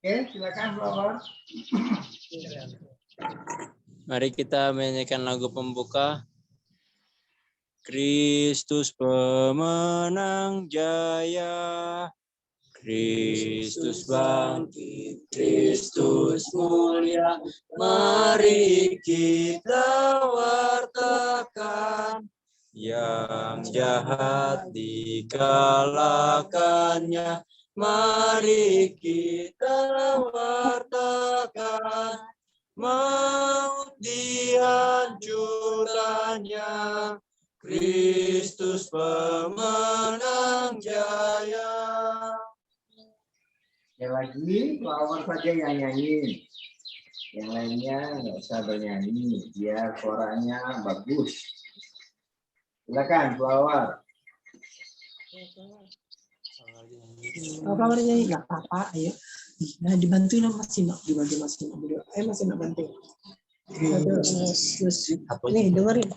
Oke, silakan Bapak. Mari kita menyanyikan lagu pembuka. Kristus pemenang jaya, Kristus bangkit, Kristus mulia, mari kita wartakan, yang jahat dikalahkannya, mari kita wartakan, maut dihancurkannya, Kristus pemenang jaya. Sekali lagi, pelawar saja yang nyanyi. Yang lainnya nggak usah bernyanyi, biar suaranya bagus. Silakan, pelawar. Pelawar nyanyi nggak apa-apa, ayo. Nah, dibantuin sama Mas Sino, dibantu Mas Sino. Ayo Mas Sino bantu. Yesus, nih dengerin.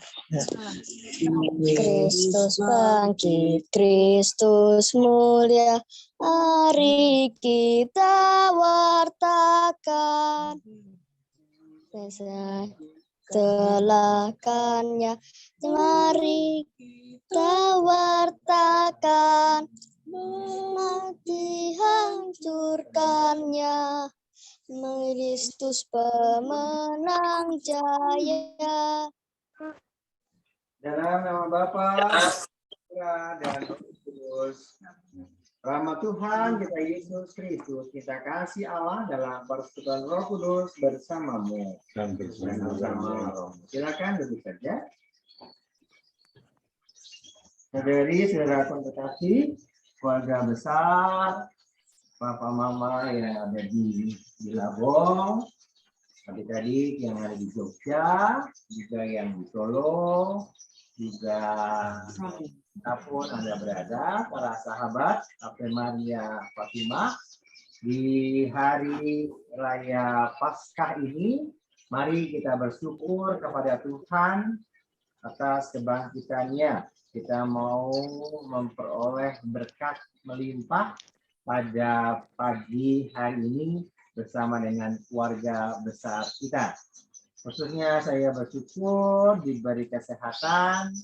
Kristus bangkit, Kristus mulia, mari kita wartakan. Telakannya, mari kita wartakan, mati hancurkannya, Kristus pemenang jaya. Dalam nama Bapa dan Roh Kudus. Rahmat Tuhan kita Yesus Kristus, kita kasih Allah dalam persekutuan Roh Kudus bersamamu dan bersama Roh. Silakan duduk saja. Saudara terkasih, keluarga besar, Papa Mama yang ada di Labong, adik-adik yang ada di Jogja, juga yang di Solo, juga apapun Anda berada, para sahabat Ave Maria Fatimah, di hari Raya Paskah ini, mari kita bersyukur kepada Tuhan atas kebangkitannya. Kita mau memperoleh berkat melimpah pada pagi hari ini bersama dengan keluarga besar kita. Khususnya saya bersyukur diberi kesehatan,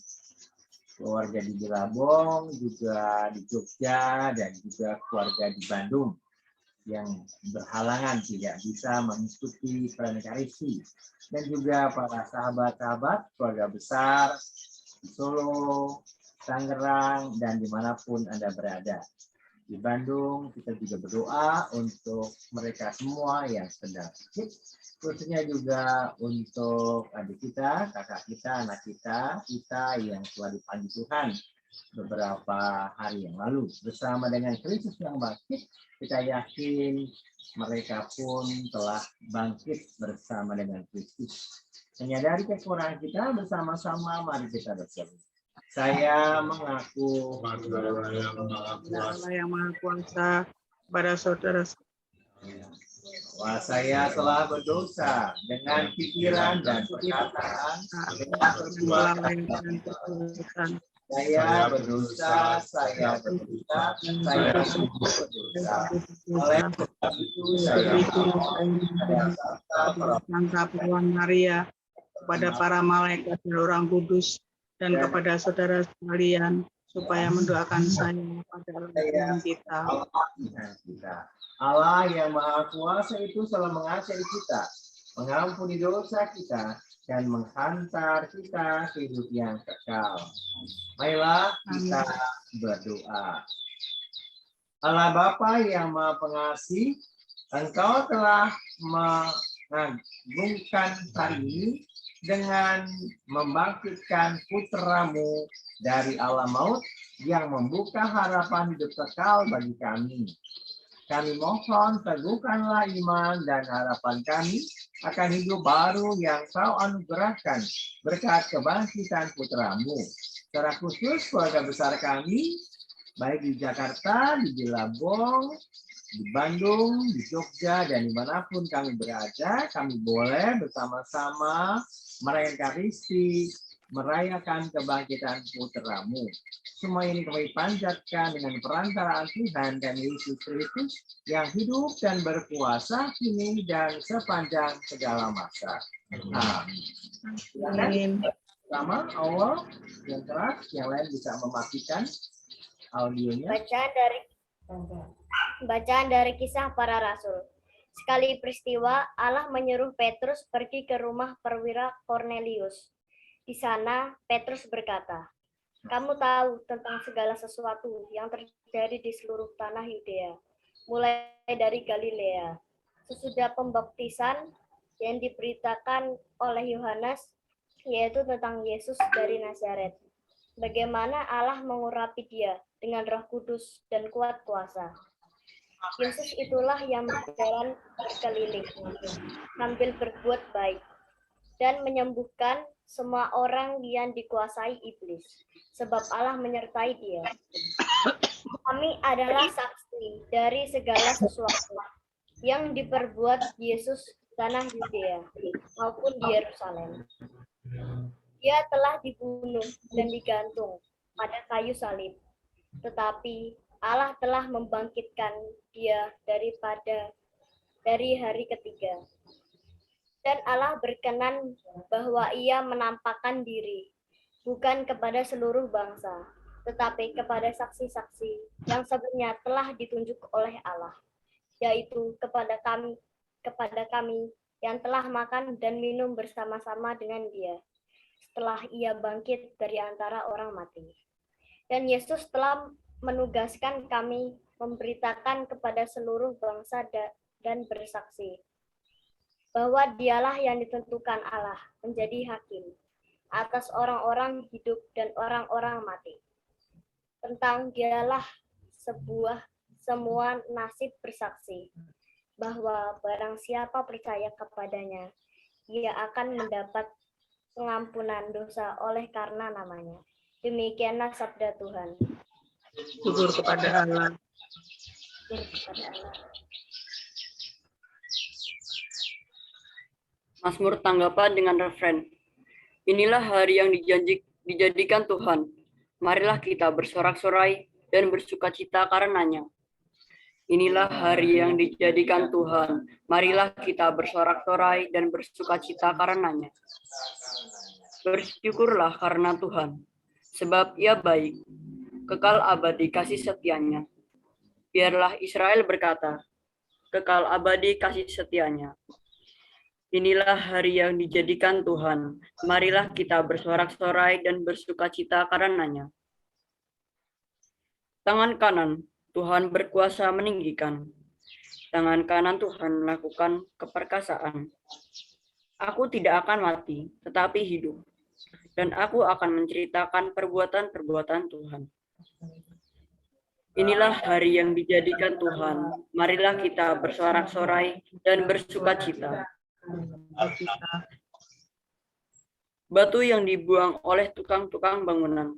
keluarga di Bilabong, juga di Jogja, dan juga keluarga di Bandung yang berhalangan tidak bisa mengikuti Eucharistia, dan juga para sahabat-sahabat keluarga besar di Solo, Tangerang, dan dimanapun Anda berada. Di Bandung kita juga berdoa untuk mereka semua yang sedang sakit, khususnya juga untuk adik kita, kakak kita, anak kita yang telah dipanggil Tuhan beberapa hari yang lalu. Bersama dengan Kristus yang bangkit, kita yakin mereka pun telah bangkit bersama dengan Kristus. Menyadari kekurangan kita bersama-sama, mari kita berseru. Saya mengaku Allah yang Maha Kuasa pada saudara bahwa saya telah berdosa dengan pikiran dan perkataan, dengan perbuatan dan perbuatan. Saya berdosa, saya berdosa. Oleh sebab itu saya Santa Puan Maria, kepada para malaikat dan orang kudus, dan kepada saudara sekalian, supaya mendoakan saya pada Tuhan kita. Allah yang Maha Kuasa itu selalu mengasihi kita, mengampuni dosa kita, dan menghantar kita ke hidup yang kekal. Marilah kita berdoa. Allah Bapa yang Maha Pengasih, Engkau telah mengagungkan hari ini dengan membangkitkan putramu dari alam maut yang membuka harapan hidup kekal bagi kami. Kami mohon teguhkanlah iman dan harapan kami akan hidup baru yang Kau anugerahkan berkat kebangkitan putramu. Secara khusus keluarga besar kami, baik di Jakarta, di Bilabong, di Bandung, di Jogja, dan dimanapun kami berada, kami boleh bersama-sama merayakan Eucharistia merayakan kebangkitan putramu. Semua ini kami panjatkan dengan perantaraan Tuhan dan Yesus Kristus yang hidup dan berkuasa kini dan sepanjang segala masa. Amin. Pertama, awal yang keras, yang lain bisa mematikan audionya. Bacaan dari Kisah Para Rasul. Sekali peristiwa, Allah menyuruh Petrus pergi ke rumah perwira Kornelius. Di sana, Petrus berkata, "Kamu tahu tentang segala sesuatu yang terjadi di seluruh tanah Yudea, mulai dari Galilea. Sesudah pembaptisan yang diberitakan oleh Yohanes, yaitu tentang Yesus dari Nazaret. Bagaimana Allah mengurapi dia dengan Roh Kudus dan kuat kuasa. Yesus itulah yang berjalan berkeliling, sambil berbuat baik, dan menyembuhkan semua orang yang dikuasai iblis, sebab Allah menyertai dia. Kami adalah saksi dari segala sesuatu yang diperbuat Yesus di tanah Yudea maupun di Yerusalem. Dia telah dibunuh dan digantung pada kayu salib, tetapi Allah telah membangkitkan dia dari hari ketiga. Dan Allah berkenan bahwa ia menampakkan diri, bukan kepada seluruh bangsa, tetapi kepada saksi-saksi yang sebenarnya telah ditunjuk oleh Allah, yaitu kepada kami yang telah makan dan minum bersama-sama dengan dia, setelah ia bangkit dari antara orang mati. Dan Yesus telah menugaskan kami memberitakan kepada seluruh bangsa dan bersaksi bahwa dialah yang ditentukan Allah menjadi hakim atas orang-orang hidup dan orang-orang mati. Tentang dialah semua nasib bersaksi bahwa barang siapa percaya kepadanya, ia akan mendapat pengampunan dosa oleh karena namanya. Demikianlah sabda Tuhan. Syukur kepada Allah. Mazmur tanggapan dengan refren. Inilah hari yang dijadikan Tuhan. Marilah kita bersorak-sorai dan bersukacita karenanya. Inilah hari yang dijadikan Tuhan. Marilah kita bersorak-sorai dan bersukacita karenanya. Bersyukurlah karena Tuhan, sebab Ia baik, kekal abadi kasih setianya. Biarlah Israel berkata, kekal abadi kasih setianya. Inilah hari yang dijadikan Tuhan. Marilah kita bersorak-sorai dan bersukacita karenanya. Tangan kanan Tuhan berkuasa meninggikan. Tangan kanan Tuhan melakukan keperkasaan. Aku tidak akan mati, tetapi hidup. Dan aku akan menceritakan perbuatan-perbuatan Tuhan. Inilah hari yang dijadikan Tuhan. Marilah kita bersorak-sorai dan bersukacita. Batu yang dibuang oleh tukang-tukang bangunan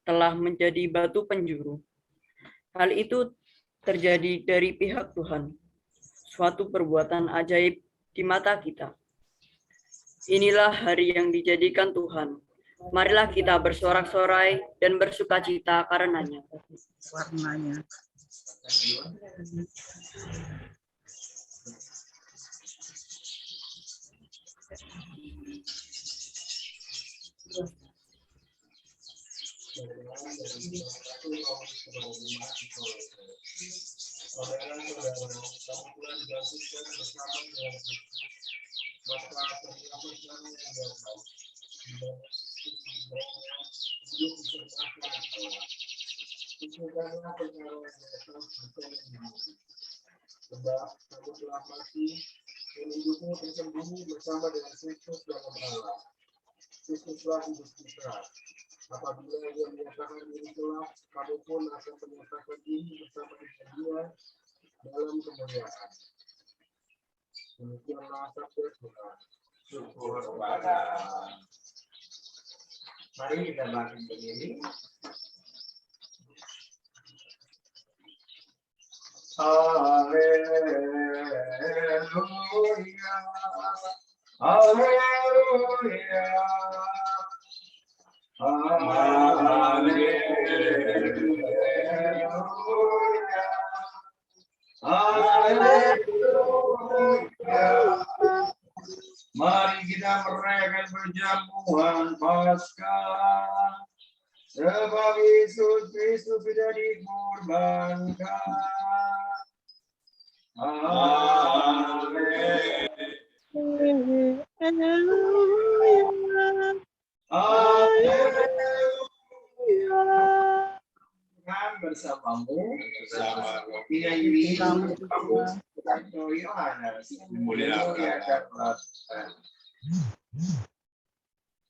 telah menjadi batu penjuru. Hal itu terjadi dari pihak Tuhan, suatu perbuatan ajaib di mata kita. Inilah hari yang dijadikan Tuhan. Marilah kita bersorak-sorai dan bersukacita karenanya. Warnanya. Sebab kamu telah mati dan hidupmu tersembunyi bersama dengan Kristus dalam Allah. Kristuslah hidup kita. Apabila Ia menyatakan diri telah, kamu pun akan menyatakan diri bersama dengan Dia dalam kemuliaan. Demikianlah sabda Tuhan. Syukur kepada Allah. Mari kita bangkit berdiri. Haleluya, haleluya. Mari kita merayakan perjamuan Paskah. Sebab Yesus Kristus sudah dikorbankan. Amin. Tuhan bersamamu,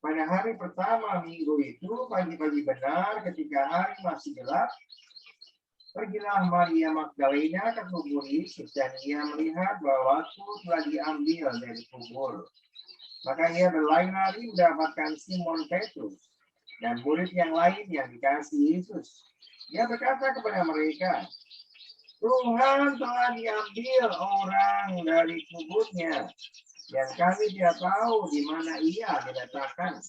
pada hari pertama minggu itu, pagi-pagi benar ketika hari masih gelap, pergilah Maria Magdalena ke kubur Yesus dan ia melihat bahwa waktu telah diambil dari kubur. Maka ia berlari-lari mendapatkan Simon Petrus dan murid yang lain yang dikasihi Yesus. Ia berkata kepada mereka, Tuhan telah diambil orang dari kuburnya, dan kami tidak tahu di mana ia diletakkan.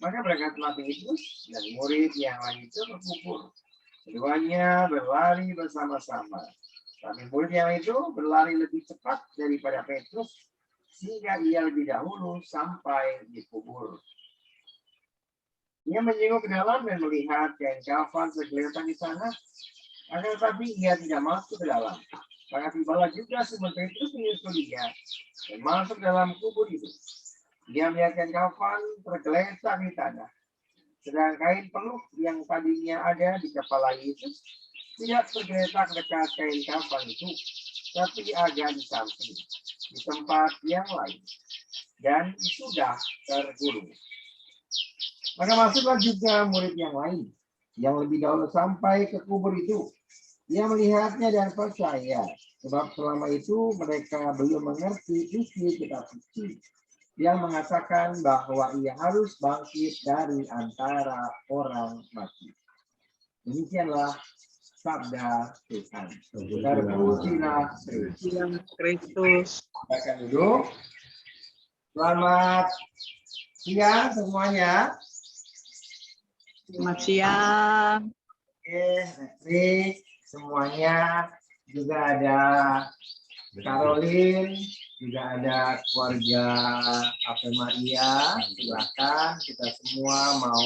Maka berkatalah Petrus dan murid yang lain itu ke kubur. Keduanya berlari bersama-sama. Tapi murid yang itu berlari lebih cepat daripada Petrus, sehingga ia lebih dahulu sampai di kubur. Ia menyengok ke dalam dan melihat kain kafan segeletan di sana, akan tetapi ia tidak masuk ke dalam. Maka tibalah juga Simon Petrus menyusul dia dan masuk dalam kubur itu. Dia melihat kain kafan tergeletak di tanah, sedang kain peluk yang tadinya ada di kepala Yesus tidak tergeletak dekat kain kafan itu, tapi agak di samping, di tempat yang lain, dan sudah tergulung. Maka masuklah juga murid yang lain, yang lebih dahulu sampai ke kubur itu. Ia melihatnya dan percaya, sebab selama itu mereka belum mengerti isi kitab suci yang mengatakan bahwa ia harus bangkit dari antara orang mati. Demikianlah sabda Tuhan. Terpujilah Kristus. Silakan duduk. Selamat siang semuanya. Selamat siang. Oke, semuanya, juga ada Caroline, juga ada keluarga Ave Maria. Silakan kita semua mau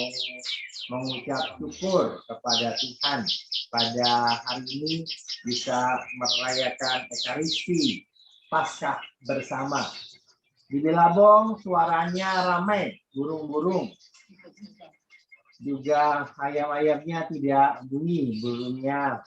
mengucap syukur kepada Tuhan pada hari ini bisa merayakan Ekaristi Paskah bersama. Di Bilabong suaranya ramai, burung-burung. Juga ayam-ayamnya tidak bunyi, burungnya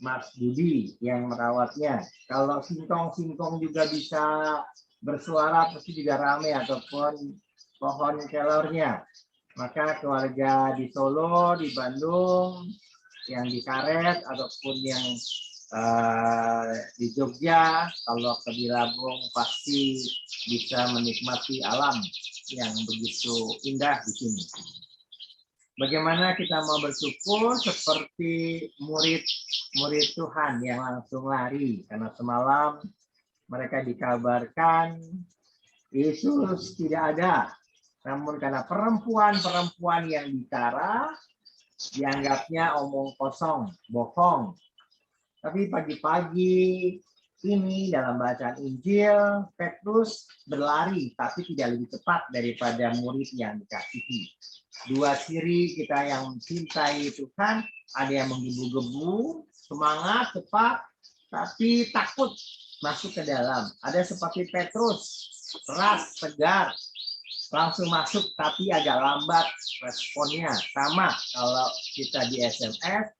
Mas Budi yang merawatnya. Kalau singkong-singkong juga bisa bersuara pasti juga ramai, ataupun pohon kelornya. Maka keluarga di Solo, di Bandung, yang di Karet, ataupun yang di Jogja, kalau ke Bilabong pasti bisa menikmati alam yang begitu indah di sini. Bagaimana kita mau bersyukur seperti murid Tuhan yang langsung lari, karena semalam mereka dikabarkan Yesus tidak ada, namun karena perempuan-perempuan yang bicara dianggapnya omong kosong, bohong. Tapi pagi-pagi ini dalam bacaan Injil, Petrus berlari tapi tidak lebih cepat daripada murid yang dikasihi. Dua ciri kita yang mencintai Tuhan, ada yang menggebu-gebu, semangat, cepat, tapi takut masuk ke dalam. Ada seperti Petrus, keras, tegar, langsung masuk tapi agak lambat responnya. Sama kalau kita di SMS,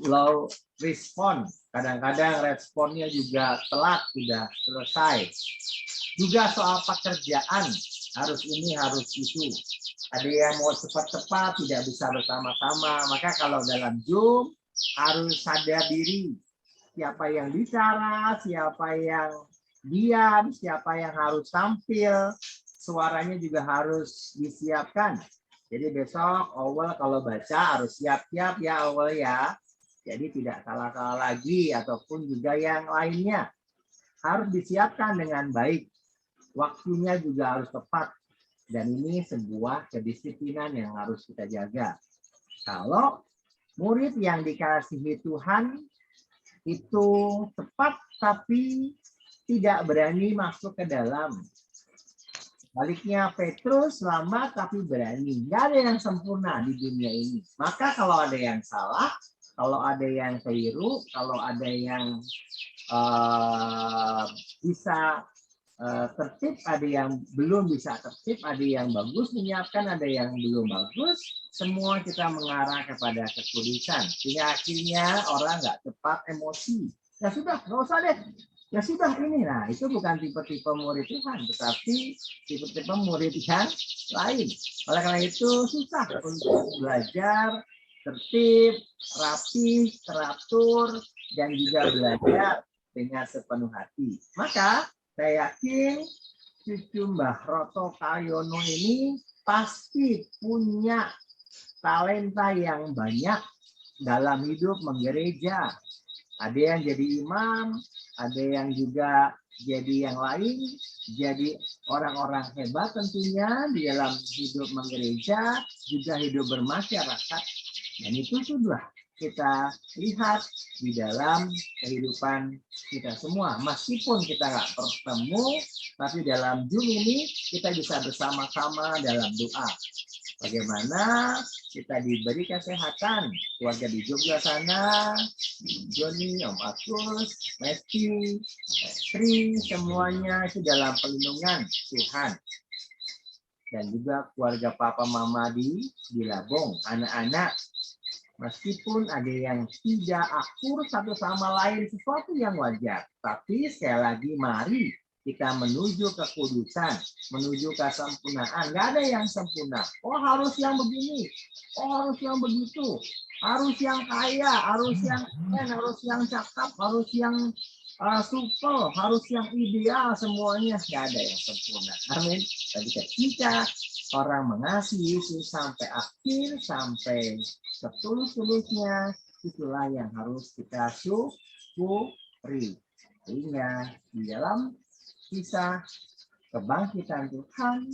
low respon. Kadang-kadang responnya juga telat, sudah selesai. Juga soal pekerjaan, harus ini, harus itu. Ada yang mau cepat-cepat, tidak bisa bersama-sama. Maka kalau dalam Zoom, harus sadar diri. Siapa yang bicara, siapa yang diam, siapa yang harus tampil. Suaranya juga harus disiapkan. Jadi besok Owel kalau baca harus siap-siap ya Owel ya. Jadi tidak salah-salah lagi, ataupun juga yang lainnya. Harus disiapkan dengan baik. Waktunya juga harus tepat. Dan ini sebuah kedisiplinan yang harus kita jaga. Kalau murid yang dikasihi Tuhan itu tepat tapi tidak berani masuk ke dalam. Baliknya Petrus selamat tapi berani. Nggak ada yang sempurna di dunia ini. Maka kalau ada yang salah, kalau ada yang keliru, kalau ada yang bisa tertib, ada yang belum bisa tertib, ada yang bagus menyiapkan, ada yang belum bagus, semua kita mengarah kepada kekudusan. Sehingga akhirnya orang nggak cepat emosi. Ya sudah, nggak usah deh. Ya sudah ini, nah itu bukan tipe-tipe murid Tuhan, tetapi tipe-tipe murid yang lain. Oleh karena itu susah untuk belajar tertib, rapi, teratur, dan juga belajar dengan sepenuh hati. Maka saya yakin cucu Mbah Roto Karyono ini pasti punya talenta yang banyak dalam hidup menggereja. Ada yang jadi imam, ada yang juga jadi yang lain, jadi orang-orang hebat tentunya di dalam hidup menggereja, juga hidup bermasyarakat. Dan itu sudah kita lihat di dalam kehidupan kita semua. Meskipun kita nggak bertemu, tapi dalam Zoom ini kita bisa bersama-sama dalam doa. Bagaimana kita diberi kesehatan, keluarga di Jogja sana, Joni, Om Agus, Mesty, Sri, semuanya itu dalam perlindungan Tuhan. Dan juga keluarga papa mama di Labong, anak-anak. Meskipun ada yang tidak akur satu sama lain, sesuatu yang wajar. Tapi sekali lagi mari kita menuju kekudusan, menuju kesempurnaan. Nggak ada yang sempurna. Oh harus yang begini, oh harus yang begitu, harus yang kaya, harus yang keren, harus yang cakep, harus yang supel, harus yang ideal, semuanya nggak ada yang sempurna. Amin. Tapi ketika orang mengasihi Yesus sampai akhir, sampai setulus-tulusnya, itulah yang harus kita syukuri. Sehingga di dalam kisah kebangkitan Tuhan,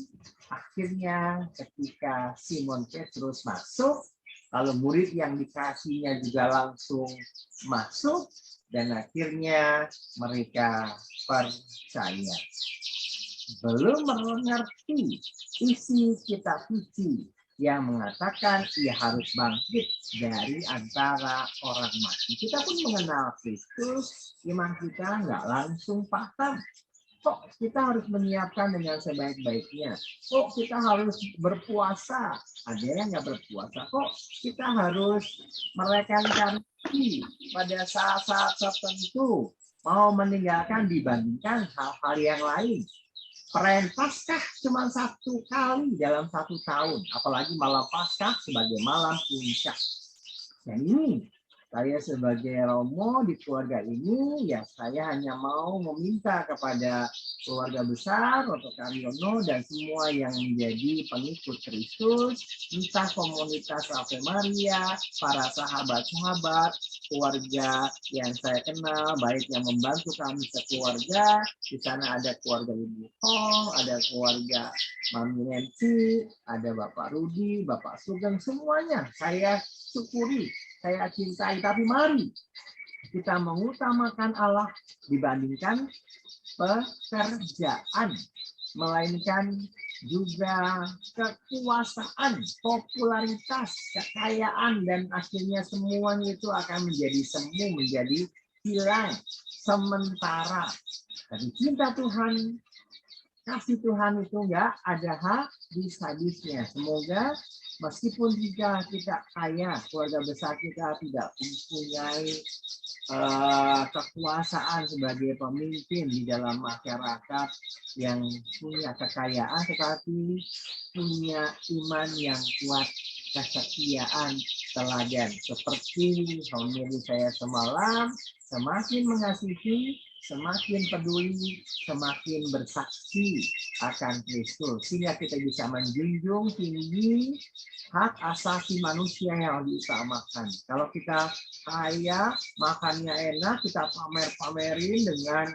akhirnya ketika Simon Petrus masuk, lalu murid yang dikasihnya juga langsung masuk, dan akhirnya mereka percaya. Belum mengerti isi kitab suci yang mengatakan ia harus bangkit dari antara orang mati. Kita pun mengenal Kristus, iman kita nggak langsung paham. Kok kita harus menyiapkan dengan sebaik-baiknya? Kok kita harus berpuasa? Ada yang nggak berpuasa. Kok kita harus merekankan diri pada saat-saat tertentu, mau meninggalkan dibandingkan hal-hal yang lain. Perayaan Paskah cuma 1 kali dalam 1 tahun, apalagi malam Paskah sebagai malam puncak. Dan ini saya sebagai Romo di keluarga ini, ya saya hanya mau meminta kepada keluarga besar Roto Karyono dan semua yang menjadi pengikut Kristus, entah komunitas Ave Maria, para sahabat-sahabat, keluarga yang saya kenal, baik yang membantu kami sekeluarga, di sana ada keluarga Ibu Hong, ada keluarga Mami Nancy, ada Bapak Rudi, Bapak Sugeng, semuanya saya syukuri. Saya cintai, tapi mari kita mengutamakan Allah dibandingkan pekerjaan, melainkan juga kekuasaan, popularitas, kekayaan, dan akhirnya semuanya itu akan menjadi semu, menjadi hilang sementara. Tapi cinta Tuhan, kasih Tuhan itu enggak ada habis-habisnya. Semoga meskipun jika kita kaya, keluarga besar kita tidak mempunyai kekuasaan sebagai pemimpin di dalam masyarakat yang punya kekayaan, tetapi punya iman yang kuat, kesetiaan, teladan. Seperti homili saya semalam, semakin mengasihi, semakin peduli, semakin bersaksi akan Kristus, sehingga kita bisa menjunjung tinggi hak asasi manusia yang diutamakan. Kalau kita kaya, makannya enak, kita pamer-pamerin dengan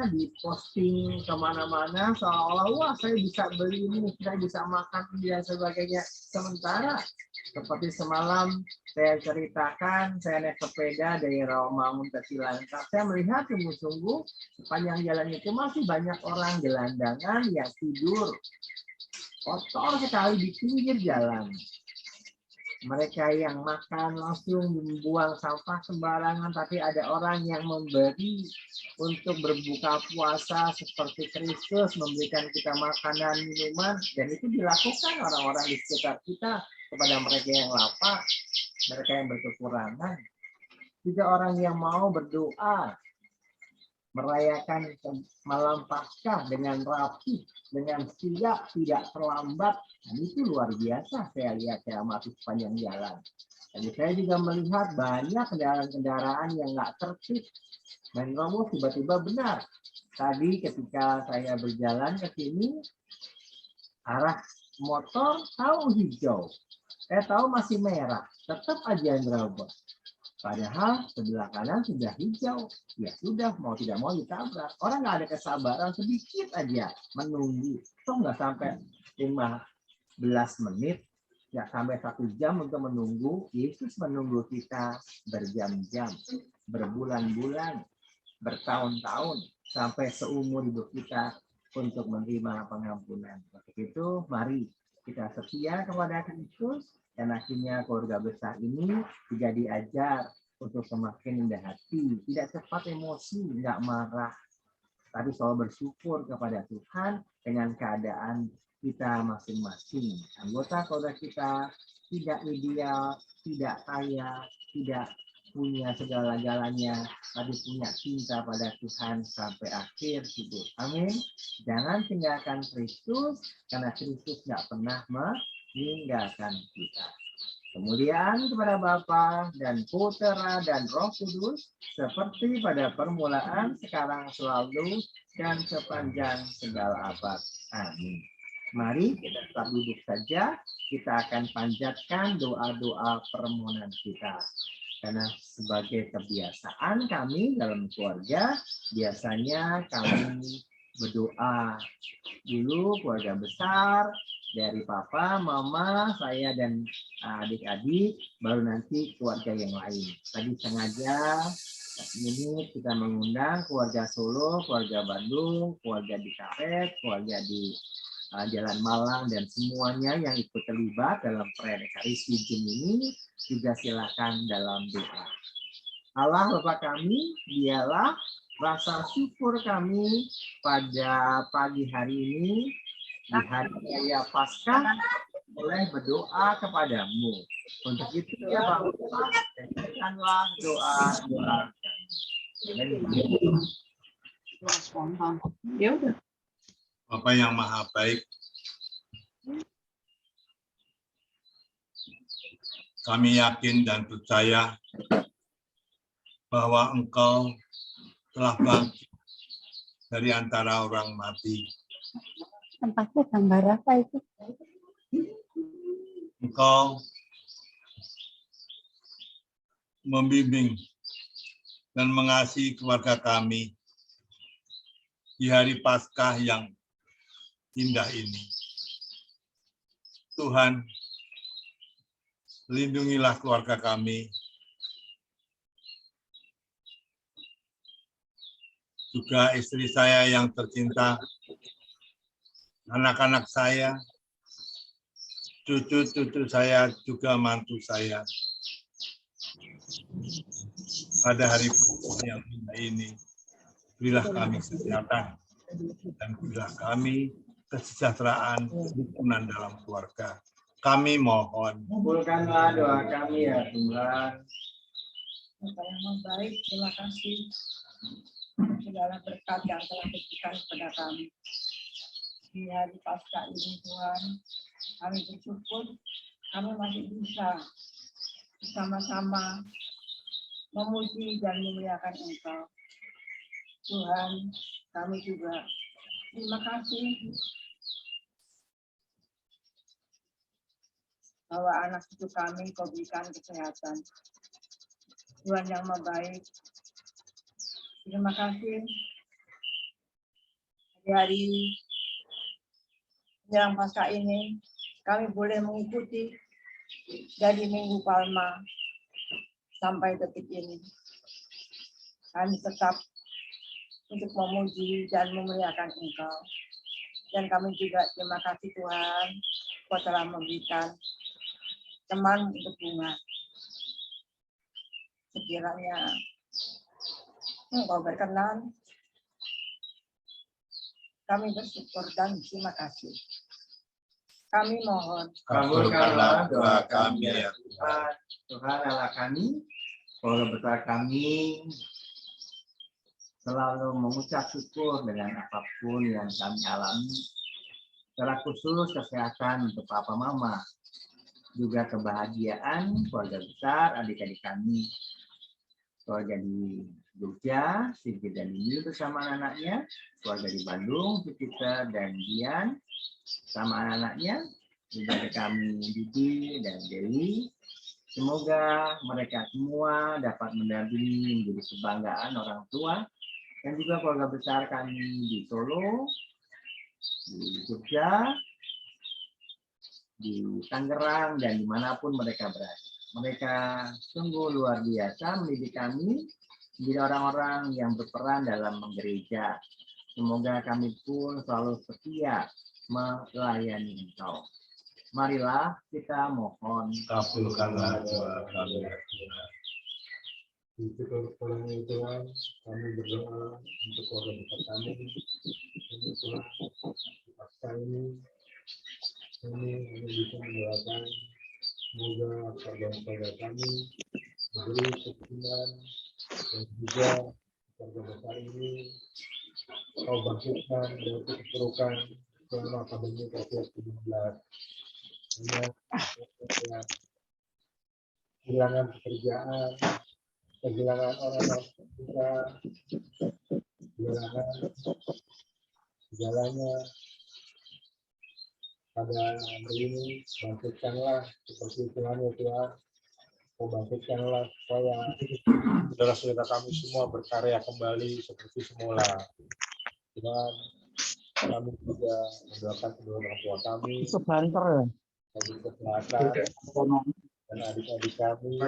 diposting kemana-mana seolah-olah wah saya bisa beli ini, saya bisa makan ini dan sebagainya. Sementara seperti semalam saya ceritakan, saya naik sepeda dari Rawamangun ke Cilangkap. Saya melihat sungguh-sungguh sepanjang jalan itu masih banyak orang gelandangan yang tidur kotor sekali di pinggir jalan. Mereka yang makan langsung membuang sampah sembarangan, tapi ada orang yang memberi untuk berbuka puasa seperti Kristus, memberikan kita makanan, minuman, dan itu dilakukan orang-orang di sekitar kita kepada mereka yang lapar, mereka yang berkekurangan. Juga orang yang mau berdoa, merayakan malam Paskah dengan rapi, dengan siap, tidak terlambat. Dan itu luar biasa saya lihat, saya amati sepanjang jalan. Jadi saya juga melihat banyak kendaraan-kendaraan yang nggak tertib. Dan kamu tiba-tiba benar. Tadi ketika saya berjalan ke sini, arah motor tahu hijau. Saya tahu masih merah, tetap aja nerobos. Padahal sebelah kanan sudah hijau, ya sudah mau tidak mau ditabrak. Orang nggak ada kesabaran sedikit aja menunggu. Toh nggak sampai 15 menit, nggak sampai 1 jam untuk menunggu. Yesus menunggu kita berjam-jam, berbulan-bulan, bertahun-tahun, sampai seumur hidup kita untuk menerima pengampunan. Untuk itu, mari kita setia kepada Kristus. Dan akhirnya keluarga besar ini juga diajar untuk semakin rendah hati, tidak cepat emosi, nggak marah, tapi selalu bersyukur kepada Tuhan dengan keadaan kita masing-masing. Anggota keluarga kita tidak ideal, tidak kaya, tidak punya segala-galanya, tapi punya cinta pada Tuhan sampai akhir hidup. Amin. Jangan tinggalkan Kristus, karena Kristus nggak pernah meninggalkan kita. Kemudian kepada Bapa dan Putera dan Roh Kudus, seperti pada permulaan, sekarang, selalu, dan sepanjang segala abad. Amin. Mari kita tetap duduk saja, kita akan panjatkan doa-doa permohonan kita. Karena sebagai kebiasaan kami dalam keluarga, biasanya kami berdoa dulu keluarga besar, dari papa, mama, saya, dan adik-adik, baru nanti keluarga yang lain. Tadi sengaja ini kita mengundang keluarga Solo, keluarga Bandung, keluarga di Karet, keluarga di Jalan Malang, dan semuanya yang ikut terlibat dalam perayaan Ekaristi ini juga silakan dalam doa. Allah Bapa kami, dialah rasa syukur kami pada pagi hari ini, di hari raya Paskah, boleh berdoa kepadamu. Untuk itu ya Bapak, dengarkanlah doa-doa kami. Bapa yang Maha Baik, kami yakin dan percaya bahwa Engkau telah bangkit dari antara orang mati. Tempatnya gambar apa itu? Engkau membimbing dan mengasihi keluarga kami di hari Paskah yang indah ini. Tuhan, lindungilah keluarga kami, juga istri saya yang tercinta, anak-anak saya, cucu-cucu saya, juga mantu saya. Pada hari yang indah ini, berilah kami kesehatan dan berilah kami kesejahteraan, kerukunan dalam keluarga. Kami mohon. Kabulkanlah doa kami ya Tuhan. Bapak yang baik, terima kasih segala berkat yang telah diberikan kepada kami. Di hari Paskah ini Tuhan, kami bersyukur kami masih bisa bersama-sama memuji dan memuliakan Engkau. Tuhan, kami juga terima kasih bahwa anak cucu kami Kau berikan kesehatan. Tuhan yang Maha Baik, terima kasih hari menjelang Paskah ini kami boleh mengikuti dari Minggu Palma sampai detik ini. Kami tetap untuk memuji dan memuliakan Engkau. Dan kami juga terima kasih Tuhan, Kau telah memberikan teman untuk bunga. Sekiranya Engkau berkenan, kami bersyukur dan terima kasih. Kami mohon, Kabulkanlah doa kami ya Tuhan. Tuhan Allah kami, keluarga besar kami selalu mengucap syukur dengan apapun yang kami alami. Secara khusus kesehatan untuk papa mama, juga kebahagiaan keluarga besar adik-adik kami, keluarga di Jogja, Sigit dan Lili bersama anak-anaknya, keluarga di Bandung, Jupiter dan Dian sama anak-anaknya, juga ada kami Didi dan Dewi. Semoga mereka semua dapat mendampingi menjadi kebanggaan orang tua dan juga keluarga besar kami di Solo, di Jogja, di Tangerang, dan dimanapun mereka berada. Mereka sungguh luar biasa mendidik kami menjadi orang-orang yang berperan dalam gereja. Semoga kami pun selalu setia melayani Engkau. Marilah kita mohon. kabulkanlah doa kami ya Tuhan. Di pertolongan Tuhan, kami berdoa untuk keluarga besar kami. Ini Tuhan, pasca ini kami bisa mendoakan semoga keluarga kami diberi kesulitan dan juga keluarga besar ini Kau bangkitkan dari keterpurukan selama pandemi COVID-19. Kehilangan pekerjaan, kehilangan orang-orang kita, kehilangan segalanya. Pada hari ini, bangkitkanlah seperti Tuhan ya Tuhan. Kau bangkitkanlah supaya saudara-saudara kami semua berkarya kembali seperti semula. Tuhan, kami juga mendoakan kedua orang tua kami, bagi kesehatan, dan adik-adik kami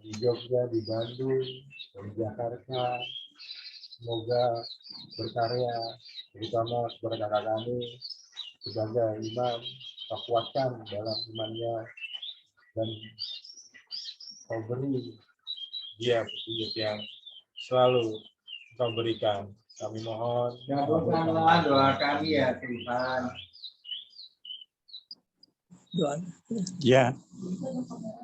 di Jogja, di Bandung, di Jakarta. Semoga berkarya, terutama kepada kakak kami sebagai imam, Kau kuatkan dalam imannya dan Kau beri dia petunjuk yang selalu Kau berikan. Kami mohon. Kabulkanlah doa kami ya Tuhan. Ya,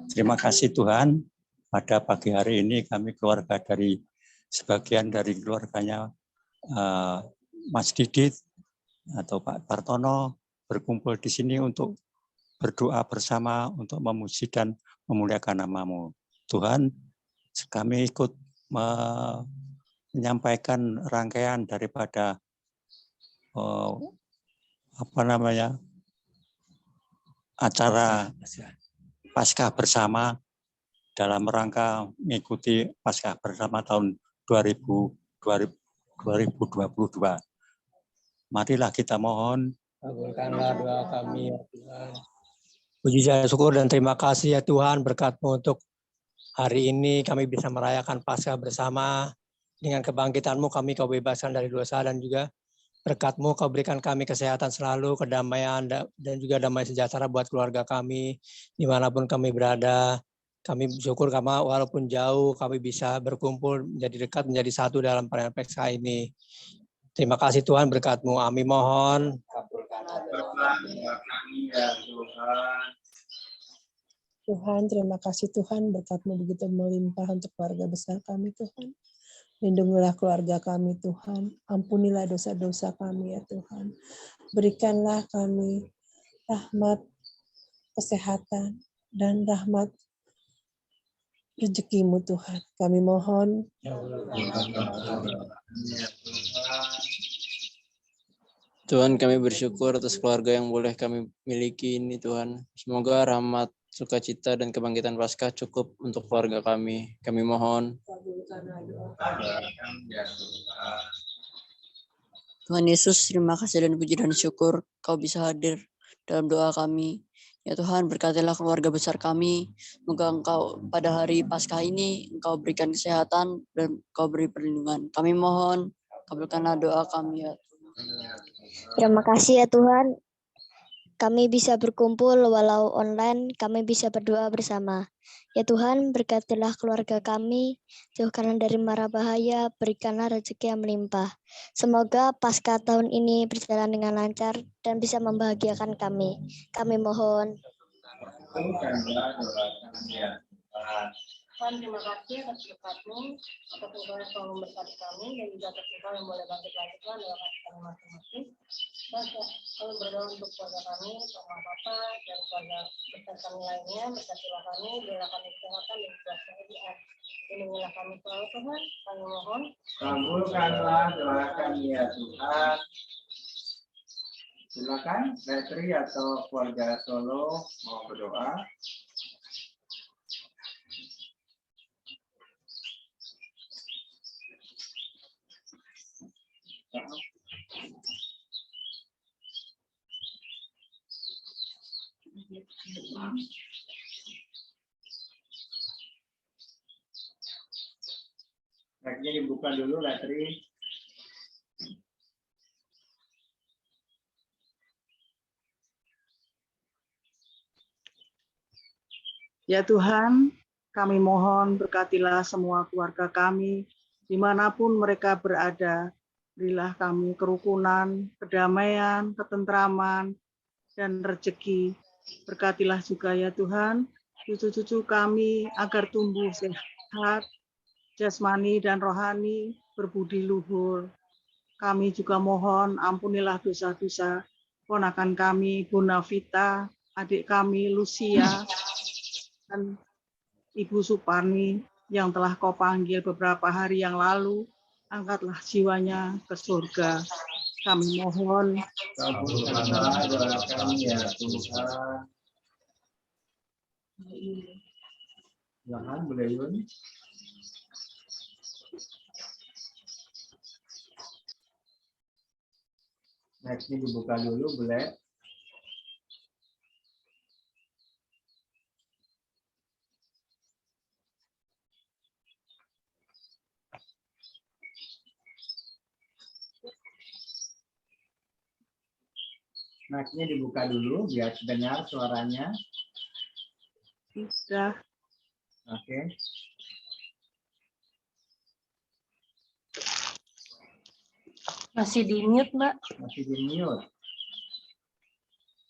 terima kasih Tuhan. Pada pagi hari ini kami keluarga dari sebagian dari keluarganya Mas Didit atau Pak Bartono berkumpul di sini untuk berdoa bersama untuk memuji dan memuliakan nama-Mu. Tuhan, kami ikut menyampaikan rangkaian daripada acara Paskah bersama dalam rangka mengikuti Paskah bersama tahun 2022. Marilah kita mohon. Kabulkanlah doa kami ya Tuhan. Puji dan syukur dan terima kasih ya Tuhan berkat-Mu untuk hari ini kami bisa merayakan Paskah bersama. Dengan kebangkitan-Mu kami Kau bebaskan dari dosa dan juga berkat-Mu Kau berikan kami kesehatan selalu, kedamaian dan juga damai sejahtera buat keluarga kami dimanapun kami berada. Kami bersyukur karena walaupun jauh kami bisa berkumpul menjadi dekat, menjadi satu dalam perayaan Paskah ini. Terima kasih Tuhan berkat-Mu. Amin mohon. Tuhan, terima kasih Tuhan berkat-Mu begitu melimpah untuk keluarga besar kami Tuhan. Lindungilah keluarga kami Tuhan. Ampunilah dosa-dosa kami ya Tuhan. Berikanlah kami rahmat, kesehatan, dan rahmat rezeki-Mu Tuhan. Kami mohon. Tuhan, kami bersyukur atas keluarga yang boleh kami miliki ini Tuhan. Semoga rahmat sukacita dan kebangkitan Paskah cukup untuk keluarga kami. Kami mohon. Tuhan Yesus, terima kasih dan puji dan syukur Kau bisa hadir dalam doa kami. Ya Tuhan, berkatilah keluarga besar kami. Semoga Engkau pada hari Paskah ini, Engkau berikan kesehatan dan Engkau beri perlindungan. Kami mohon, kabulkanlah doa kami ya Tuhan. Terima kasih ya Tuhan. Kami bisa berkumpul walau online, kami bisa berdoa bersama. Ya Tuhan, berkatilah keluarga kami, jauhkanlah dari mara bahaya, berikanlah rezeki yang melimpah. Semoga Paskah tahun ini berjalan dengan lancar dan bisa membahagiakan kami. Kami mohon. Tuhan, terima kasih atas berkat-Mu, atas Engkau yang selalu memberkati kami, dan juga atas Engkau yang boleh bangkit lagi Tuhan dalam hati kami masing-masing. Dan kami berdoa untuk keluarga kami, sama Papa, dan keluarga besar kami lainnya, berkatilah kami, berilah kami kesehatan dan juga kebahagiaan. Lindungilah kami selalu Tuhan, kami mohon. Kabulkanlah doa kami ya Tuhan. Silakan Retri atau keluarga Solo mau berdoa. Mic-nya dibuka dulu, Retri. Ya Tuhan, kami mohon berkatilah semua keluarga kami, dimanapun mereka berada. Berilah kami kerukunan, kedamaian, ketentraman, dan rezeki. Berkatilah juga ya Tuhan, cucu-cucu kami agar tumbuh sehat, jasmani dan rohani, berbudi luhur. Kami juga mohon ampunilah dosa-dosa ponakan kami, Bonavita, adik kami, Lucia, dan Ibu Suparni yang telah Kau panggil beberapa hari yang lalu, angkatlah jiwanya ke surga. Kami mohon. Kabulkanlah doa kami ya Tuhan. Silakan Bu Dayun. Next-nya dibuka dulu, boleh. Next-nya dibuka dulu biar dengar suaranya. Sudah. Oke. Masih di mute, Mbak. Masih di mute.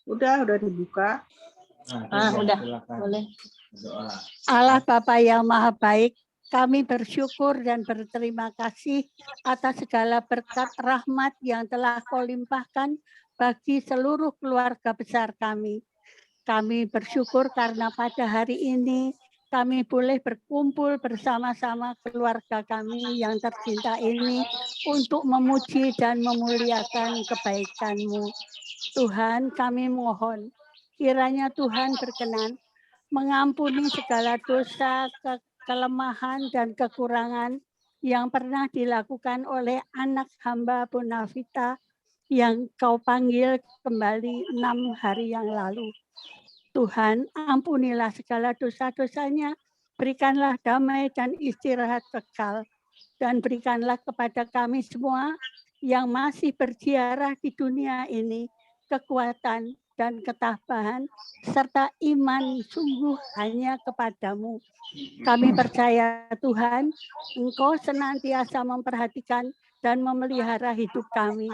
Udah dibuka. Nah, udah. Silakan. Boleh. Doa. Allah Bapa yang Maha Baik, kami bersyukur dan berterima kasih atas segala berkat rahmat yang telah Kau limpahkan bagi seluruh keluarga besar kami. Kami bersyukur karena pada hari ini kami boleh berkumpul bersama-sama keluarga kami yang tercinta ini untuk memuji dan memuliakan kebaikan-Mu. Tuhan, kami mohon kiranya Tuhan berkenan mengampuni segala dosa, kelemahan, dan kekurangan yang pernah dilakukan oleh anak hamba Bonavita yang Kau panggil kembali 6 hari yang lalu. Tuhan, ampunilah segala dosa-dosanya, berikanlah damai dan istirahat kekal, dan berikanlah kepada kami semua yang masih berziarah di dunia ini kekuatan dan ketabahan, serta iman sungguh hanya kepadamu. Kami percaya Tuhan, Engkau senantiasa memperhatikan dan memelihara hidup kami.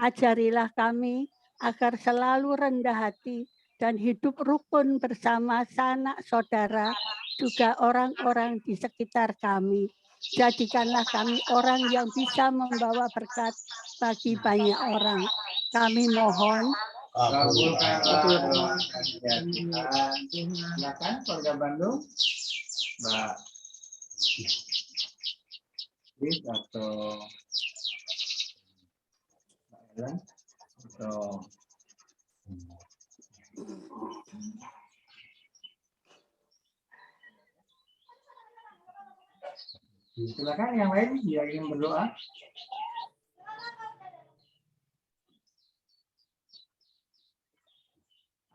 Ajarilah kami agar selalu rendah hati dan hidup rukun bersama sanak saudara, juga orang-orang di sekitar kami. Jadikanlah kami orang yang bisa membawa berkat bagi banyak orang. Kami mohon. Kabulkanlah doa kami ya Tuhan. Silakan keluarga Bandung, Mbak Chris atau Mbak Ellen atau Silakan yang lain yang ingin berdoa.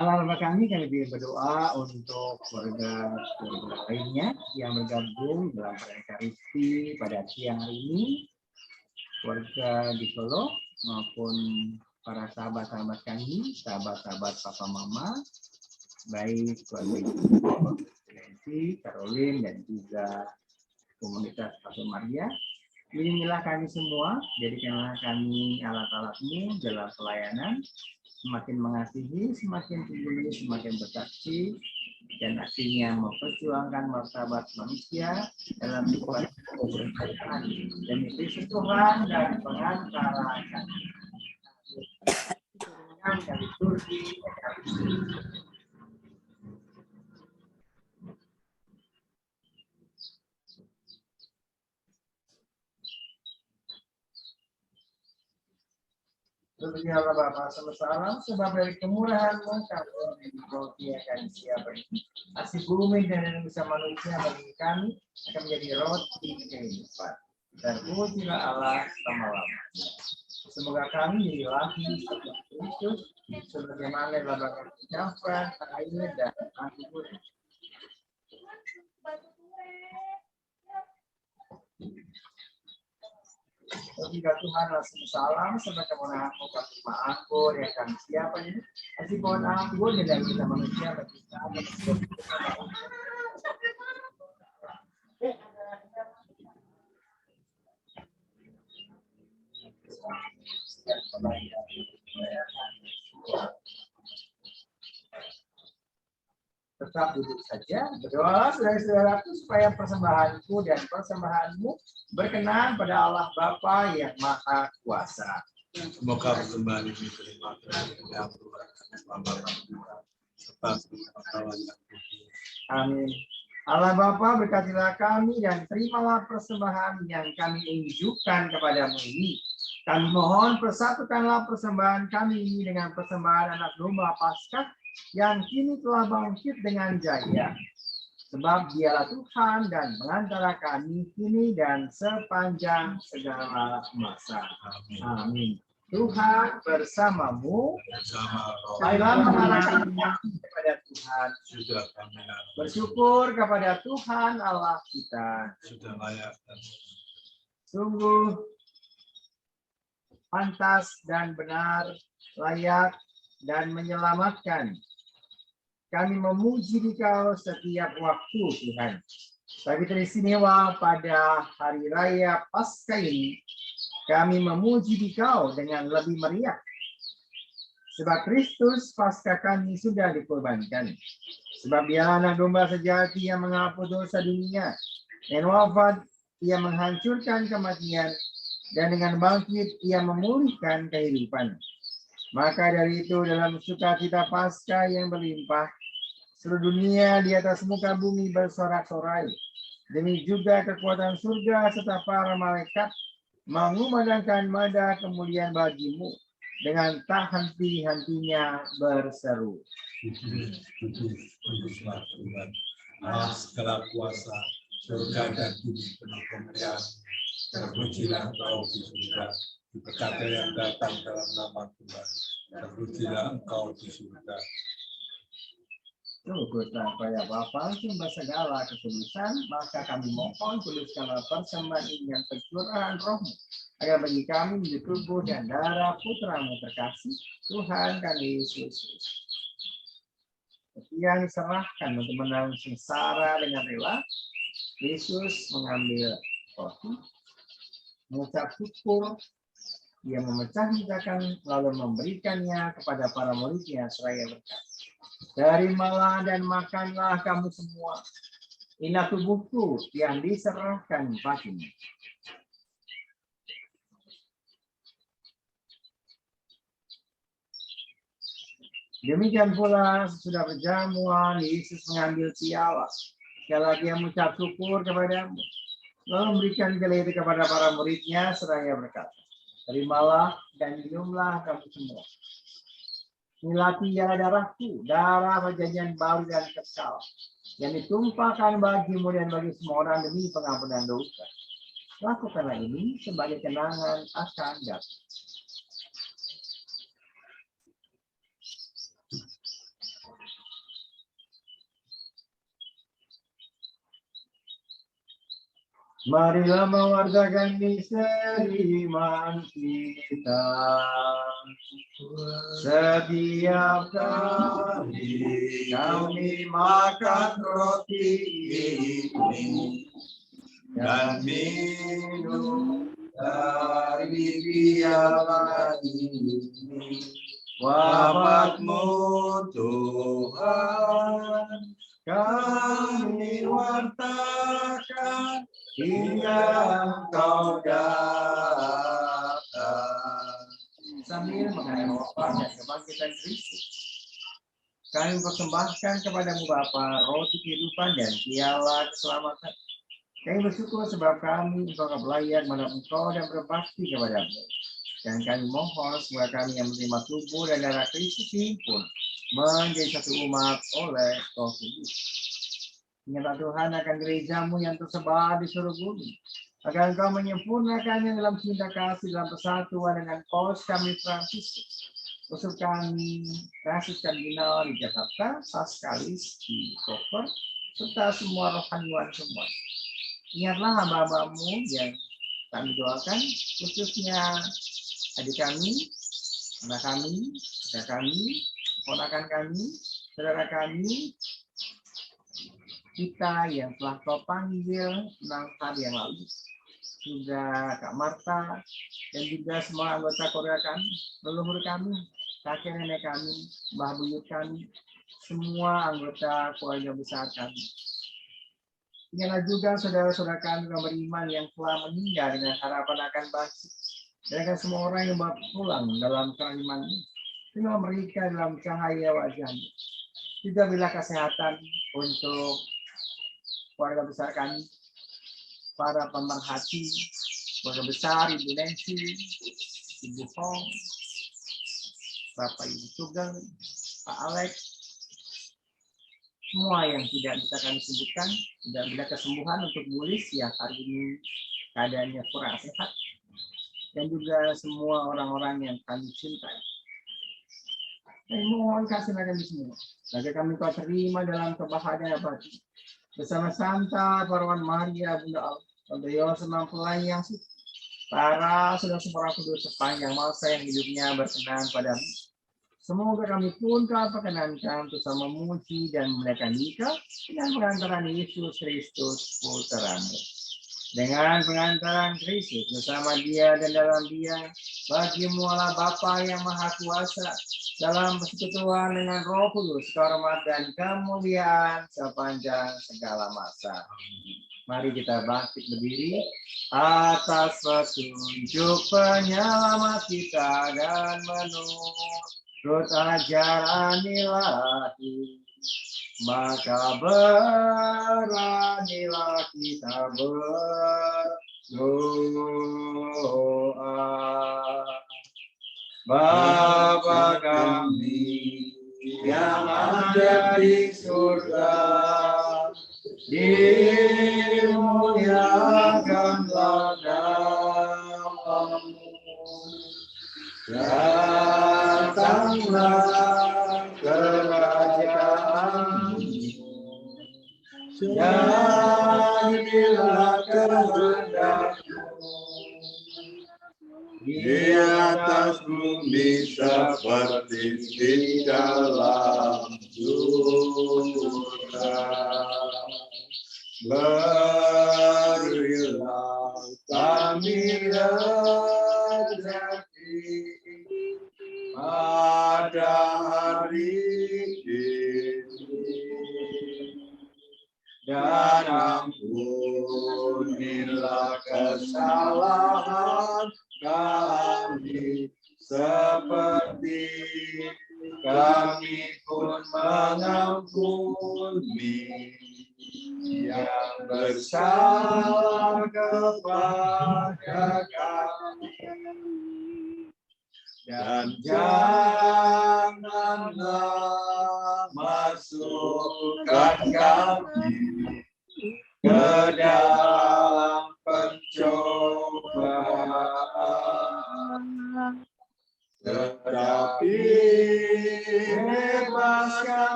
Allah Bapa kami berdoa untuk keluarga lainnya yang bergabung dalam perayaan Ekaristi pada siang hari ini, keluarga di Solo maupun para sahabat-sahabat kami, sahabat-sahabat Papa Mama, baik keluarga Nancy, Caroline, dan juga komunitas Pastor Maria. Lindungilah kami semua, jadikanlah kami alat-alat-Mu dalam pelayanan, semakin mengasihi, semakin peduli, semakin bersaksi, dan akhirnya memperjuangkan martabat manusia dalam kehidupan kebersamaan. Demi Kristus Tuhan dan pengantara kami. Dari Turki, Berbicara Bapa semesta, sebab dari kemurahan-Mu kami menjadi roti akan siapa ini. Asih bumi dan Indonesia manusia bagi kami akan menjadi roti kehidupan. Dan pujilah Allah selama-lamanya. Semoga kami dilahirkan seperti Kristus, sebagaimana dalam ucapan, air dan anggur. Jika Tuhan langsung salam sebagai kemenangan-Mu kami ampun yang kami siapa ini. Kasih mohon ampun dari kita manusia bagi kami. Tetap duduk saja, berdoa saudara-saudaraku supaya persembahanku dan persembahanmu berkenan pada Allah Bapa yang Maha Kuasa. Semoga persembahan ini diterima yang Tuhan selamatkan kita serta pengetahuan yang tinggi. Amin. Allah Bapa berkatilah kami dan terimalah persembahan yang kami unjukkan kepadamu ini. Kami mohon persatukanlah persembahan kami ini dengan persembahan anak domba Paskah yang kini telah bangkit dengan jaya. Sebab Dialah Tuhan dan pengantara kami kini dan sepanjang segala masa. Amin. Tuhan bersamamu, dalam mengarahkan kami kepada Tuhan. Bersyukur kepada Tuhan Allah kita. Sudah layak dan sungguh pantas dan benar, layak dan menyelamatkan. Kami memuji Dikau setiap waktu, Tuhan. Tapi teristimewa pada hari raya Paskah ini, kami memuji Dikau dengan lebih meriah. Sebab Kristus Paskah kami sudah dikorbankan. Sebab Dialah anak domba sejati yang menghapus dosa dunia. Dan wafat, Ia menghancurkan kematian. Dan dengan bangkit, Ia memulihkan kehidupan. Maka dari itu dalam sukacita Paskah yang berlimpah, seluruh dunia di atas muka bumi bersorak-sorai. Demi juga kekuatan surga serta para malaikat mengumandangkan nada kemuliaan bagimu dengan tak henti-hentinya berseru. Kuduslah Tuhan, Allah segala kuasa, surga dan bumi penuh kemuliaan. Terpujilah Engkau di surga, diberkati yang datang dalam nama Tuhan. Terpujilah Engkau di surga. Supaya Bapa sumber segala ketulusan, maka kami mohon tuliskanlah persembahan ini yang pencurahan Roh-Mu, agar bagi kami menjadi tubuh dan darah Putra-Mu terkasih, Tuhan kami Yesus. Yang diserahkan untuk menanggung sengsara dengan rela, Yesus mengambil roti, mengucap syukur, Dia memecah-mecahkan lalu memberikannya kepada para muridnya seraya berkata, terimalah dan makanlah kamu semua. Inilah tubuhku yang diserahkan bagimu. Demikian pula sesudah berjamuan, Yesus mengambil piala. Sekali Dia mengucap syukur kepadamu, lalu memberikan piala itu kepada para muridnya seraya berkata, terimalah dan minumlah kamu semua. Inilah piala darahku, darah perjanjian baru dan kekal, yang ditumpahkan bagimu dan bagi semua orang demi pengampunan dosa. Lakukanlah ini sebagai kenangan akan datang. Marilah mewartakan misteri iman kita. Setiap kali kami makan roti ini dan minum dari piala ini, wafat-Mu Tuhan kami wartakan hingga Engkau datang. Sambil mengenai wafat dan kebangkitan Kristus, kami persembahkan kepadamu Bapa roti kehidupan dan piala keselamatan. Kami bersyukur sebab kami Engkau belayan mengenal Engkau dan berbakti kepadamu. Dan kami mohon semoga kami yang menerima tubuh dan darah Kristus ini pun menjadi satu umat oleh Roh Kudus. Ingatlah Tuhan akan gerejamu yang tersebar di seluruh bumi, agar Engkau menyempurnakannya dalam cinta kasih dalam persatuan dengan Paus kami Fransiskus, usul kami Francis Kardinal di Jakarta, Saskalis di Koper, serta semua rohaniwan semua. Ingatlah hamba-hambamu yang kami doakan, khususnya adik kami, anak kami, saudara kami, keponakan kami, saudara kami, kita yang telah Kau panggil 6 hari yang lalu, juga Kak Marta, dan juga semua anggota keluarga kami, leluhur kami, kakek nenek kami, mbah buyut kami, semua anggota keluarga besar kami. Ingatlah juga saudara-saudara kami yang beriman yang telah meninggal dengan harapan akan bangkit, dan akan semua orang yang pulang dalam keimanan ini, tinggal mereka dalam cahaya wajah-Mu. Juga bila kesehatan untuk keluarga besar kami, para pemerhati, keluarga besar, Ibu Nancy, Ibu Hong, Bapak Ibu Tugel, Pak Alex, semua yang tidak bisa kami sebutkan, dan bila kesembuhan untuk Bulis yang hari ini keadaannya kurang sehat, dan juga semua orang-orang yang kami cintai. Kami mohon kasih kami semua, agar kami Kau terima dalam kebahagiaan abadi. Bersama Santa Parawan Maria, Bunda Allah, Tante Yosef mempelai yang suci, para saudara-saudara kudus sepanjang masa yang hidupnya berkenan padamu. Semoga kami pun Kau perkenankan untuk sama memuji dan memuliakan Dikau dengan pengantaran Yesus Kristus Putra-Mu. Dengan pengantaran Kristus bersama Dia dan dalam Dia, bagi-Mu Allah Bapa yang Maha Kuasa, dalam persekutuan dengan Roh Kudus, kehormat dan kemuliaan sepanjang segala masa. Mari kita bangkit berdiri atas petunjuk penyelamat kita dan menurut ajaran ilahi. Maka beranilah kita berdoa. Bapa kami yang ada di surga, dimuliakanlah nama-Mu. Datanglah kerajaan-Mu, jadilah kehendak-Mu di atas bumi seperti di dalam surga. Berilah kami rezeki pada hari ini, dan ampunilah kesalahan kami seperti kami pun mengampuni yang bersalah kepada kami, dan janganlah masukkan kami ke dalam pencobaan,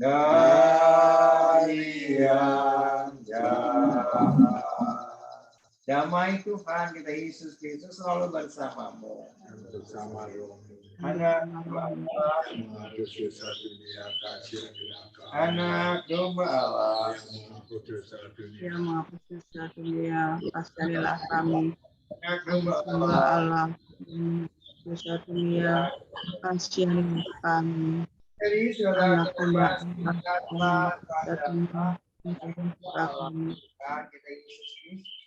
dari yang jahat. Damai Tuhan kita Yesus Kristus selalu bersamamu. Bersama Anak domba Allah yang maha berdosa dunia, kasihanilah kami. anak domba Domba Allah, dosa dunia, kasihanilah kami. dari Anak domba Allah Allah, kami. kita Yesus Kristus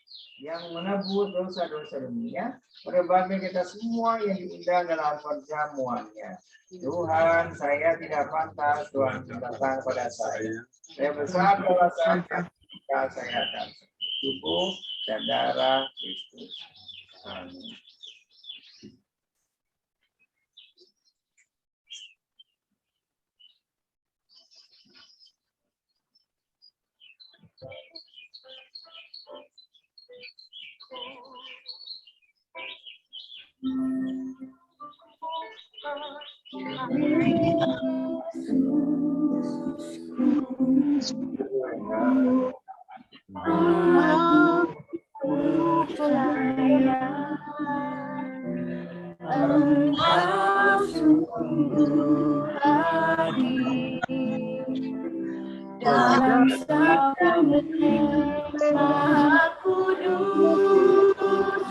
yang menebus dosa-dosa dunia, berbagi kita semua yang diundang dalam perjamuannya. Tuhan, saya tidak pantas Tuhan datang pada saya. Saya besar dosa saya akan tubuh dan darah Kristus. Amin. Engkau sungguh hadir dalam sakramen Maha Kudus.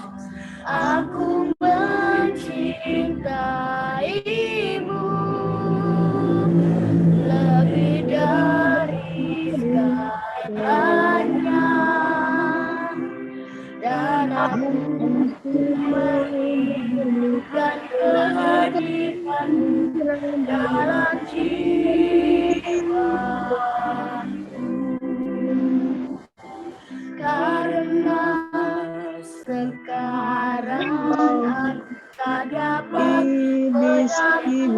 Aku mencintaimu lebih dari segalanya, dan aku merindukan kehadiranmu dalam jiwa. Karena sekarang aku tak dapat menampung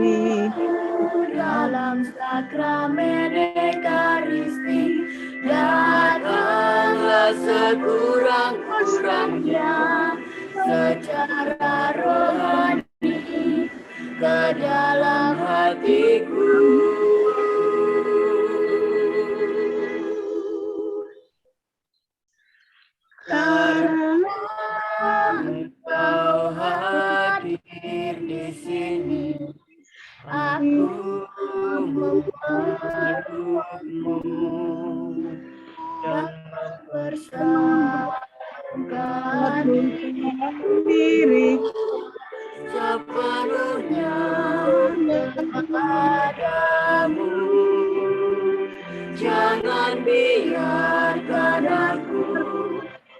dalam sakramen Ekaristi, datanglah sekurang-kurangnya secara rohani ke dalam hatiku. Karena Engkau hadir di sini, aku memelukmu dan mempersembahkan diri sepenuhnya kepadamu. Jangan biarkan aku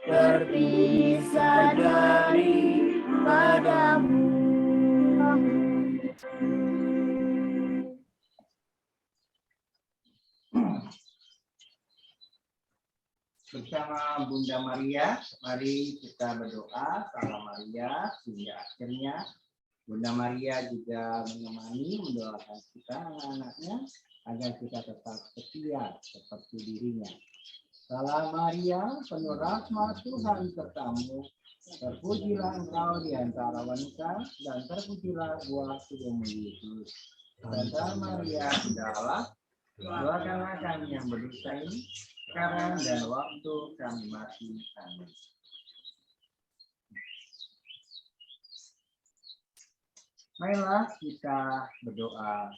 terpisah daripadamu. Bersama Bunda Maria, mari kita berdoa Salam Maria hingga akhirnya. Bunda Maria juga menemani mendoakan kita anak-anaknya agar kita tetap setia seperti dirinya. Salam Maria, penuh rahmat Tuhan sertamu. Terpujilah engkau di antara wanita dan terpujilah buah tubuhmu Yesus. Santa Maria, Bunda Allah, doakanlah kami yang berdosa ini sekarang dan waktu kami mati. Amin. Marilah kita berdoa.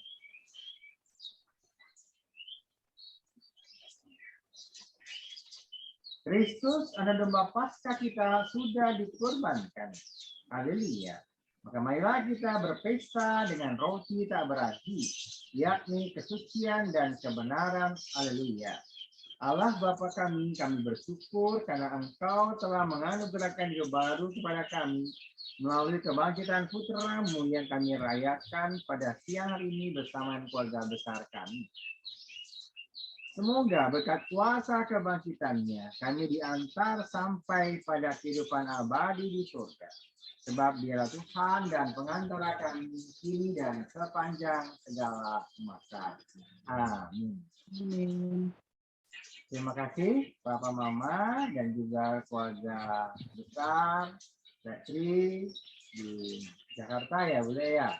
Kristus, anak domba Paskah kita sudah dikorbankan. Haleluya. Maka marilah kita berpesta dengan roti tak berarti, yakni kesucian dan kebenaran. Haleluya. Allah Bapa kami bersyukur karena Engkau telah menganugerahkan hidup baru kepada kami melalui kebangkitan putra-Mu yang kami rayakan pada siang hari ini bersama keluarga besar kami. Semoga berkat kuasa kebangkitannya kami diantar sampai pada kehidupan abadi di surga. Sebab Dialah Tuhan dan pengantara kami kini dan sepanjang segala masa. Amin. Terima kasih Bapak Mama dan juga keluarga besar Petri di Jakarta ya Bunda ya.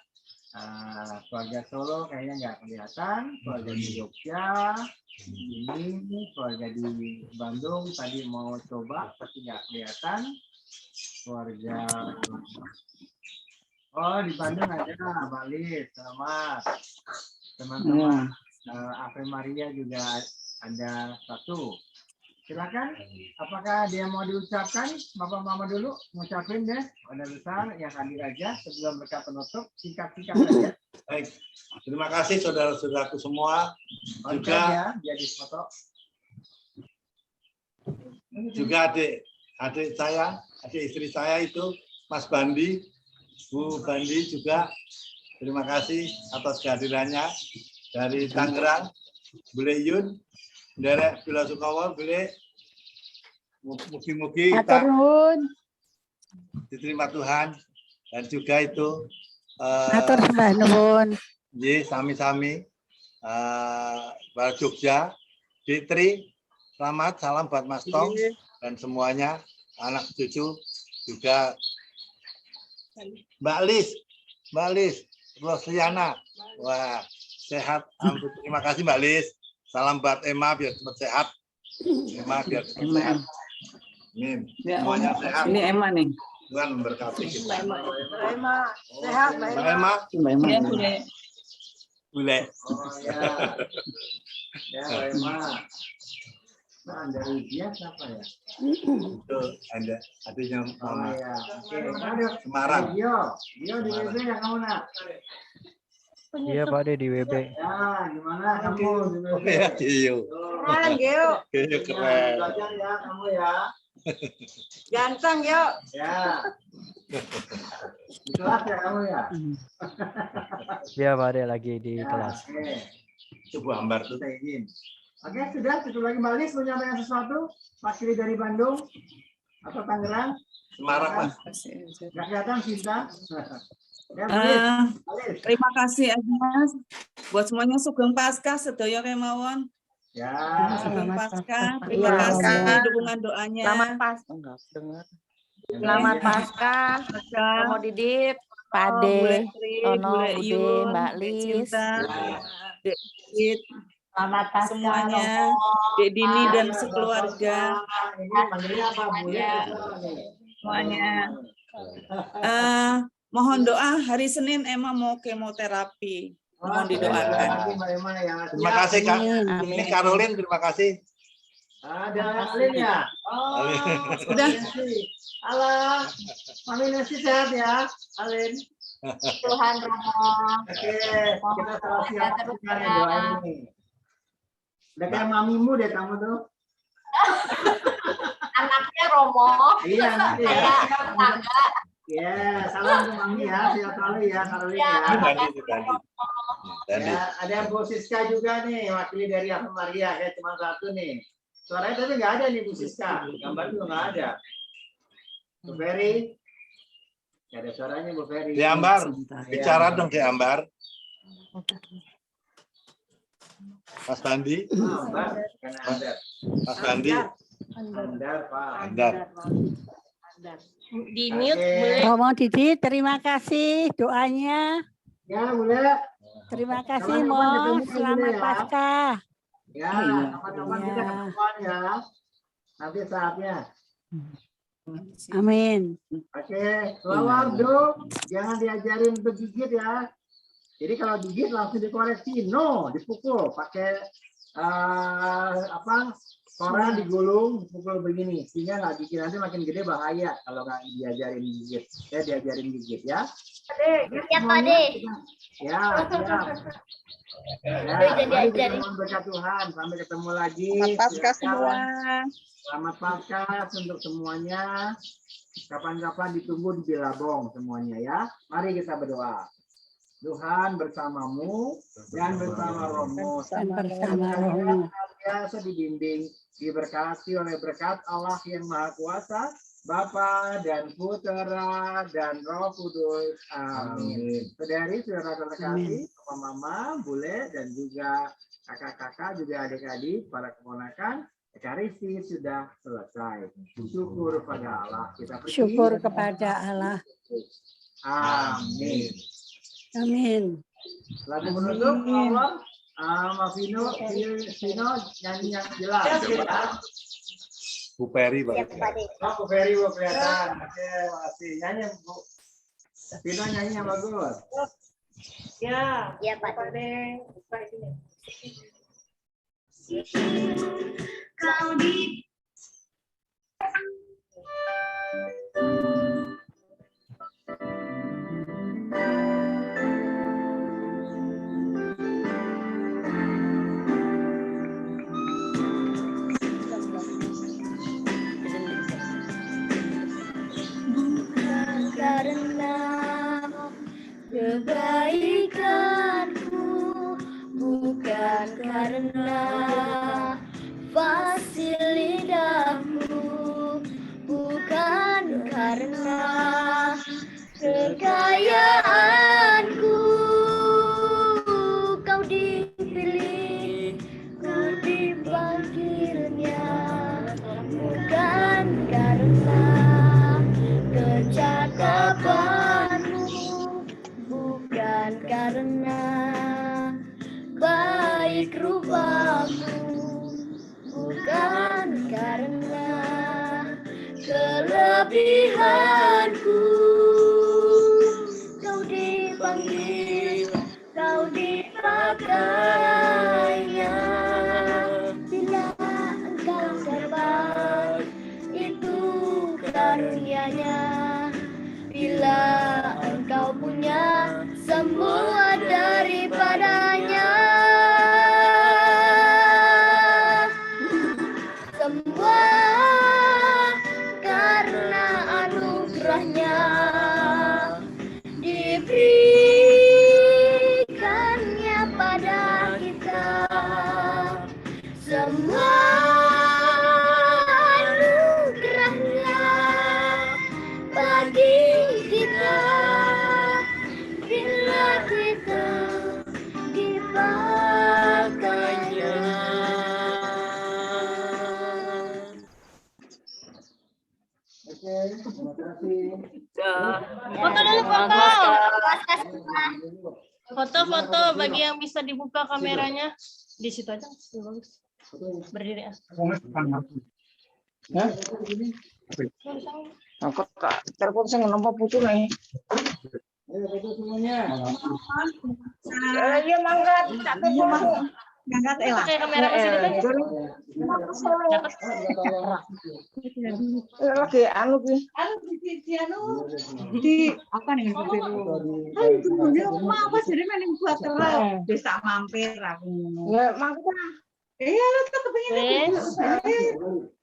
Keluarga Solo kayaknya nggak kelihatan, keluarga di Jogja, ini keluarga di Bandung tadi mau coba tapi nggak kelihatan. Keluarga di Bandung ada Mbak Lis, selamat. Teman-teman Ave Maria juga ada satu. Silakan, apakah dia mau diucapkan? Bapak Mama dulu ngucapin deh, pada besar yang hadir aja sebelum mereka penutup, singkat-singkat saja. Baik, terima kasih saudara-saudaraku semua. Juga jadi foto. Juga adik saya, adik istri saya itu Mas Bandi, Bu Bandi juga. Terima kasih atas kehadirannya dari Tangerang, Bule Yun. Derek Bila Sukawa, boleh mugi-mugi kita diterima Tuhan dan juga itu Atur sembah nuwun. sami-sami Bal Jogja, Fitri, selamat salam buat Mas Tong dan semuanya anak cucu juga Mbak Lis, Rosliana, wah sehat, ampun, terima kasih Mbak Lis. Salam buat Emma biar cepat sehat. Emma biar cepat sehat. Amin. Semuanya sehat. Ini Emma nih. Tuhan memberkati kita. Emma, sehat Mbak Emma. Bule. Oh ya. Ya Mbak Emma. Nah, dari dia siapa ya? Itu ada adanya Mama. Ya. Semarang. Dio di WB ya kamu nak? Iya Pak De di WB. Ya, gimana kamu? Oh ya, Gio. Keren, Gio. Gio keren. Belajar ya kamu ya. Ganteng, yuk. Ya. Di kelas ya kamu ya? Iya Pak De lagi di kelas. Oke. Coba hambar tuh. Kita izin. Oke, sudah. Cukup lagi Mbak Lis menyampaikan sesuatu? Pak Kiri dari Bandung atau Tangerang? Semarang, Mas. Nggak kelihatan, Cinta. Ya, Terima kasih Mas buat semuanya Sugeng Paskah sedaya kemawon. Ya, Sugeng Paskah. Terima kasih dukungan doanya. Selamat Paskah. Enggak dengar. Selamat Paskah. Kamu Didit, Pak Ade, Tono, Bude, Mbak Lis. Dek Selamat Paskah semuanya, Dek Dini dan sekeluarga. Ini panggilnya apa, Bu? Semuanya. Mohon doa hari Senin Emma mau kemoterapi. Mohon didoakan. Terima kasih Kak. Ini Caroline, terima kasih. Ada Alin ya? Oh, sudah. Halo, Mami Nasi sehat ya, Alin. Tuhan Romo. Oke, kita salah siap dengan doa ini. Udah kayak mamimu deh kamu tuh. Anaknya Romo. Iya, anaknya ya. Tangga. Ya, salam ke Mami ya, sehat selalu ya, Caroline ya. Ya, ada Bu Siska juga nih, wakili dari Ave Maria, kayak cuma satu nih. Suaranya tapi nggak ada nih Bu Siska, gambar juga nggak ada. Bu Ferry, nggak ada suaranya Bu Ferry. Di Ambar, bicara dong di Ambar. Mas Bandi. Ambar, bukan Andar. Mas Bandi. Andar, Pak. Andar. Di mute boleh. Romo Didi, terima kasih doanya. Ya, boleh. Terima kasih, Mo. Selamat Paskah. Ya, kapan-kapan kita ketemuan ya. Nanti saatnya. Amin. Oke, Lawar dong. Jangan diajarin untuk gigit ya. Jadi kalau gigit langsung dikoreksi. No, dipukul. Pakai koran digulung, dipukul begini. Sehingga nggak gigit. Nanti makin gede bahaya kalau nggak diajarin gigit. Ya, diajarin gigit ya. Ya, Pade. Ya, siap. Ya, berkat Tuhan. Sampai ketemu lagi. Selamat Paskah semua. Selamat Paskah untuk semuanya. Kapan-kapan ditunggu di Bilabong semuanya ya. Mari kita berdoa. Tuhan bersamamu dan bersama Romo. Dan bersama Romo. Biasa dibimbing, diberkati oleh berkat Allah yang Maha Kuasa, Bapa dan Putera dan Roh Kudus. Amin. Saudari, saudara terkasih, mama, bule, dan juga kakak-kakak, juga adik-adik, para keponakan, Ekaristi sudah selesai. Syukur pada Allah. Kita Syukur kepada Allah. Amin. Amin. Lagu penutup, Allah, sama Vino nyanyi yang jelas. Bu Peri, Pak. Oh, Bu Peri, Bu kelihatan. Oke, makasih. Nyanyi, Bu. Vino nyanyi yang bagus. Ya, Pak. Kau di karena kebaikanku, bukan karena fasih lidahku, bukan karena kekayaanku. Kau dipilih, ku dipanggilnya, bukan karena kecakapanmu, bukan karena baik rupamu, bukan karena kelebihanku. Kau dipanggil, kau dipakainya. Bila engkau dapat, itu karunia-Nya. Bila engkau punya semua daripadanya, semua karena anugerahnya diberikannya pada kita. Semua anugerahnya bagi kita bila kita dipakainya. Oke, terima kasih. Foto dulu, foto. Foto-foto bagi yang bisa dibuka kameranya. Di situ aja, bagus. Berdiri. Hah? Angkat Kak, telepon saya nomor putus nih. Ayo foto semuanya. Iya mangga, tapi Angkat pakai kamera ke situ aja. Lagi anu ki. Di apa nih? Di rumah apa sih main buat terus bisa mampir aku. Ya mangga. Iya, lu tuh kepengin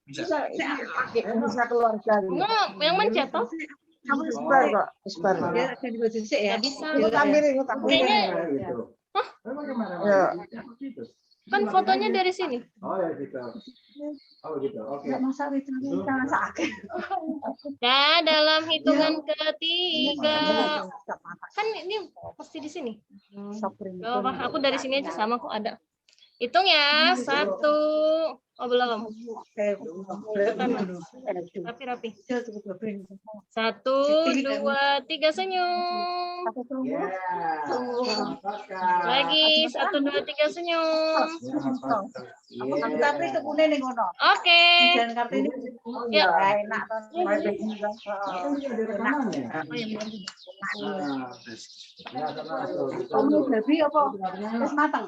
Bisa keluarga. Enggak, yang mencet toh. Kamu sebar kok, sebar. Ya, jadi gue sih ya. Bisa. Ikut ambil. Hah? Ya. Kan fotonya dari sini. Oh ya gitu. Oh gitu. Oke. Masa itu jangan sakit. Nah, dalam hitungan ketiga. Kan ini pasti di sini. Gak apa, aku dari sini aja sama kok ada. Hitung ya, 1. Oh belum. Rapi. 1, 2, 3 senyum. Lagi 1, 2, 3 senyum. Tapi kebune ning ngono. Oke. Jalan Kartini. Ya. Enak to. Kamu babi apa? Wis matang.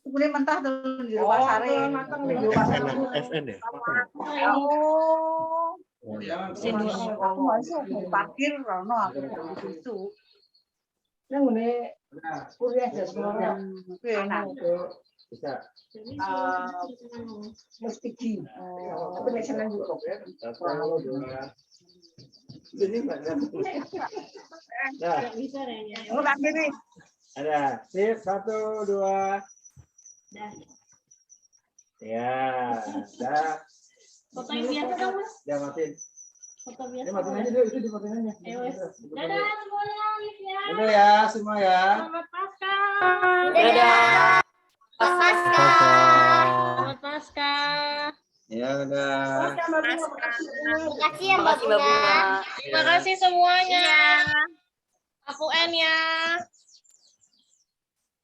Kemudian mentah tuh di rumah sare. Matang di rumah sare. FN ya? Oh. Sini Aku masuk parkir rono aku itu. Yang ngene kuliah semuanya. Enak. Bisa. Mesti di. Tapi nek seneng juga. Ini banyak. Nah, Udah kiri. ada. Sip, 1, 2. Ya, dah. Foto yang biasa dong, Mas. Ya, matiin. Foto biasa. Ini matiin aja dulu, itu dimatiin aja. Dadah semuanya, Olivia. Dadah ya, semua ya. Selamat Paskah. Dadah. Selamat Paskah. Ya, udah. Terima kasih ya Mbak Bunga. Terima kasih semuanya. Aku N ya.